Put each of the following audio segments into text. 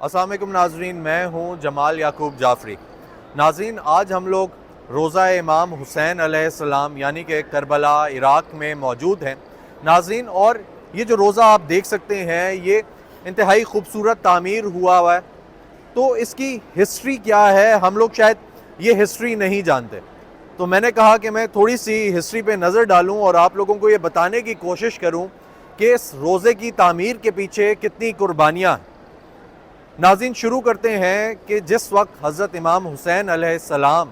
السلام علیکم ناظرین، میں ہوں جمال یعقوب جعفری۔ ناظرین، آج ہم لوگ روضہ امام حسین علیہ السلام یعنی کہ کربلا عراق میں موجود ہیں ناظرین، اور یہ جو روضہ آپ دیکھ سکتے ہیں یہ انتہائی خوبصورت تعمیر ہوا ہے۔ تو اس کی ہسٹری کیا ہے، ہم لوگ شاید یہ ہسٹری نہیں جانتے، تو میں نے کہا کہ میں تھوڑی سی ہسٹری پہ نظر ڈالوں اور آپ لوگوں کو یہ بتانے کی کوشش کروں کہ اس روضے کی تعمیر کے پیچھے کتنی قربانیاں ہیں۔ ناظرین، شروع کرتے ہیں کہ جس وقت حضرت امام حسین علیہ السلام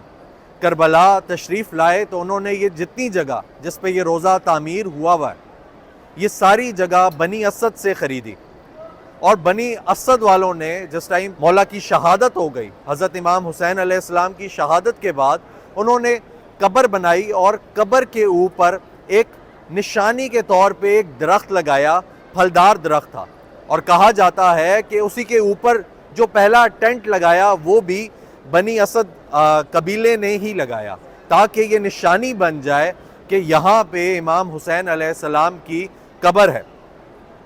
کربلا تشریف لائے تو انہوں نے یہ جتنی جگہ جس پہ یہ روضہ تعمیر ہوا ہے یہ ساری جگہ بنی اسد سے خریدی، اور بنی اسد والوں نے جس ٹائم مولا کی شہادت ہو گئی، حضرت امام حسین علیہ السلام کی شہادت کے بعد انہوں نے قبر بنائی، اور قبر کے اوپر ایک نشانی کے طور پہ ایک درخت لگایا، پھلدار درخت تھا، اور کہا جاتا ہے کہ اسی کے اوپر جو پہلا ٹینٹ لگایا وہ بھی بنی اسد قبیلے نے ہی لگایا، تاکہ یہ نشانی بن جائے کہ یہاں پہ امام حسین علیہ السلام کی قبر ہے۔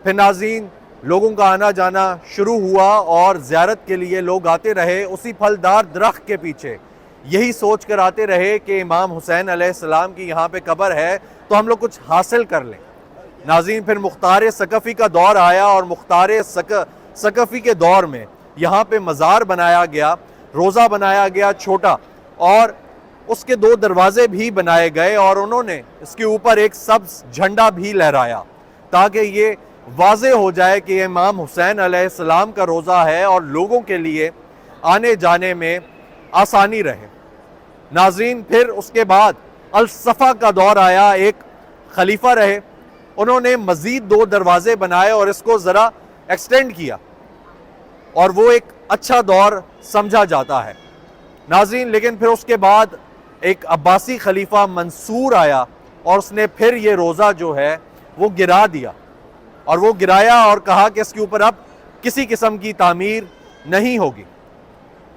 پھر ناظرین، لوگوں کا آنا جانا شروع ہوا اور زیارت کے لیے لوگ آتے رہے اسی پھلدار درخت کے پیچھے، یہی سوچ کر آتے رہے کہ امام حسین علیہ السلام کی یہاں پہ قبر ہے تو ہم لوگ کچھ حاصل کر لیں۔ ناظرین، پھر مختار ثقفی کا دور آیا، اور مختار ثقفی کے دور میں یہاں پہ مزار بنایا گیا، روضہ بنایا گیا چھوٹا، اور اس کے 2 دروازے بھی بنائے گئے، اور انہوں نے اس کے اوپر ایک سبز جھنڈا بھی لہرایا تاکہ یہ واضح ہو جائے کہ یہ امام حسین علیہ السلام کا روضہ ہے اور لوگوں کے لیے آنے جانے میں آسانی رہے۔ ناظرین، پھر اس کے بعد الصفا کا دور آیا، ایک خلیفہ رہے، انہوں نے مزید 2 دروازے بنائے اور اس کو ذرا ایکسٹینڈ کیا، اور وہ ایک اچھا دور سمجھا جاتا ہے۔ ناظرین، لیکن پھر اس کے بعد ایک عباسی خلیفہ منصور آیا، اور اس نے پھر یہ روضہ جو ہے وہ گرا دیا، اور وہ گرایا اور کہا کہ اس کے اوپر اب کسی قسم کی تعمیر نہیں ہوگی۔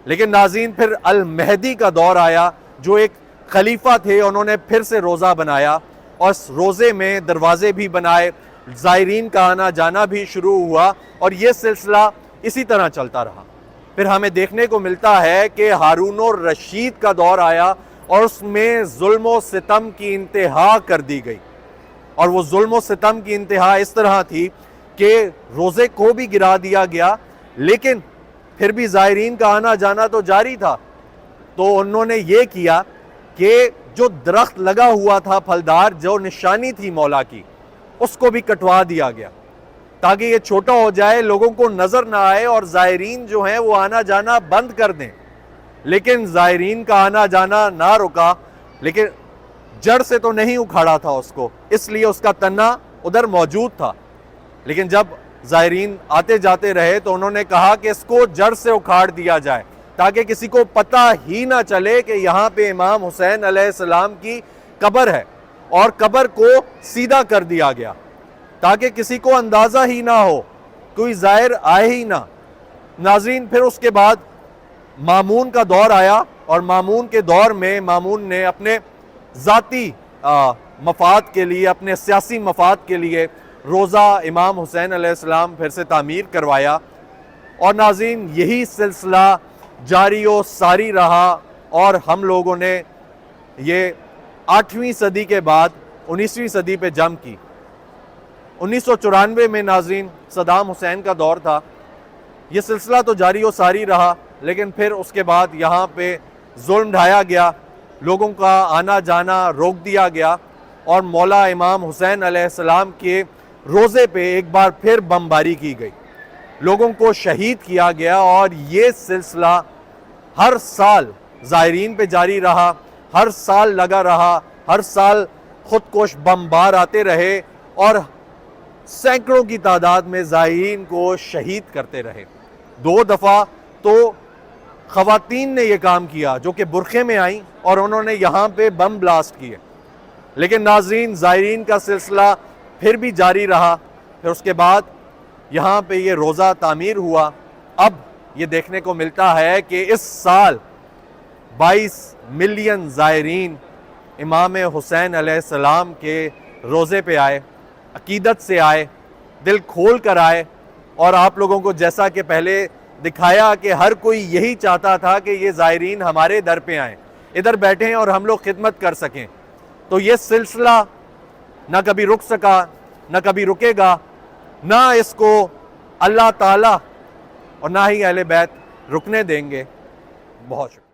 لیکن ناظرین، پھر المہدی کا دور آیا، جو ایک خلیفہ تھے، انہوں نے پھر سے روضہ بنایا، اور اس روضے میں دروازے بھی بنائے، زائرین کا آنا جانا بھی شروع ہوا، اور یہ سلسلہ اسی طرح چلتا رہا۔ پھر ہمیں دیکھنے کو ملتا ہے کہ ہارون الرشید کا دور آیا، اور اس میں ظلم و ستم کی انتہا کر دی گئی، اور وہ ظلم و ستم کی انتہا اس طرح تھی کہ روضے کو بھی گرا دیا گیا، لیکن پھر بھی زائرین کا آنا جانا تو جاری تھا۔ تو انہوں نے یہ کیا کہ جو درخت لگا ہوا تھا پھلدار، جو نشانی تھی مولا کی، اس کو بھی کٹوا دیا گیا تاکہ یہ چھوٹا ہو جائے، لوگوں کو نظر نہ آئے، اور زائرین جو ہیں وہ آنا جانا بند کر دیں۔ لیکن زائرین کا آنا جانا نہ رکا، لیکن جڑ سے تو نہیں اکھاڑا تھا اس کو، اس لیے اس کا تنا ادھر موجود تھا۔ لیکن جب زائرین آتے جاتے رہے تو انہوں نے کہا کہ اس کو جڑ سے اکھاڑ دیا جائے تاکہ کسی کو پتہ ہی نہ چلے کہ یہاں پہ امام حسین علیہ السلام کی قبر ہے، اور قبر کو سیدھا کر دیا گیا تاکہ کسی کو اندازہ ہی نہ ہو، کوئی زائر آئے ہی نہ۔ ناظرین، پھر اس کے بعد مامون کا دور آیا، اور مامون کے دور میں مامون نے اپنے ذاتی مفاد کے لیے، اپنے سیاسی مفاد کے لیے روضہ امام حسین علیہ السلام پھر سے تعمیر کروایا، اور ناظرین یہی سلسلہ جاری و ساری رہا، اور ہم لوگوں نے یہ 8ویں صدی کے بعد 19ویں صدی پہ جم کی۔ 1994 میں ناظرین صدام حسین کا دور تھا، یہ سلسلہ تو جاری و ساری رہا، لیکن پھر اس کے بعد یہاں پہ ظلم ڈھایا گیا، لوگوں کا آنا جانا روک دیا گیا، اور مولا امام حسین علیہ السلام کے روضے پہ ایک بار پھر بمباری کی گئی، لوگوں کو شہید کیا گیا، اور یہ سلسلہ ہر سال زائرین پہ جاری رہا، ہر سال لگا رہا، ہر سال خودکش بمبار آتے رہے، اور سینکڑوں کی تعداد میں زائرین کو شہید کرتے رہے۔ 2 دفعہ تو خواتین نے یہ کام کیا جو کہ برقعے میں آئیں، اور انہوں نے یہاں پہ بم بلاسٹ کیے، لیکن ناظرین زائرین کا سلسلہ پھر بھی جاری رہا۔ پھر اس کے بعد یہاں پہ یہ روضہ تعمیر ہوا۔ اب یہ دیکھنے کو ملتا ہے کہ اس سال 22 ملین زائرین امام حسین علیہ السلام کے روضے پہ آئے، عقیدت سے آئے، دل کھول کر آئے، اور آپ لوگوں کو جیسا کہ پہلے دکھایا کہ ہر کوئی یہی چاہتا تھا کہ یہ زائرین ہمارے در پہ آئیں، ادھر بیٹھیں اور ہم لوگ خدمت کر سکیں. تو یہ سلسلہ نہ کبھی رک سکا، نہ کبھی رکے گا، نہ اس کو اللہ تعالیٰ اور نہ ہی اہل بیت رکنے دیں گے. بہت شکریہ.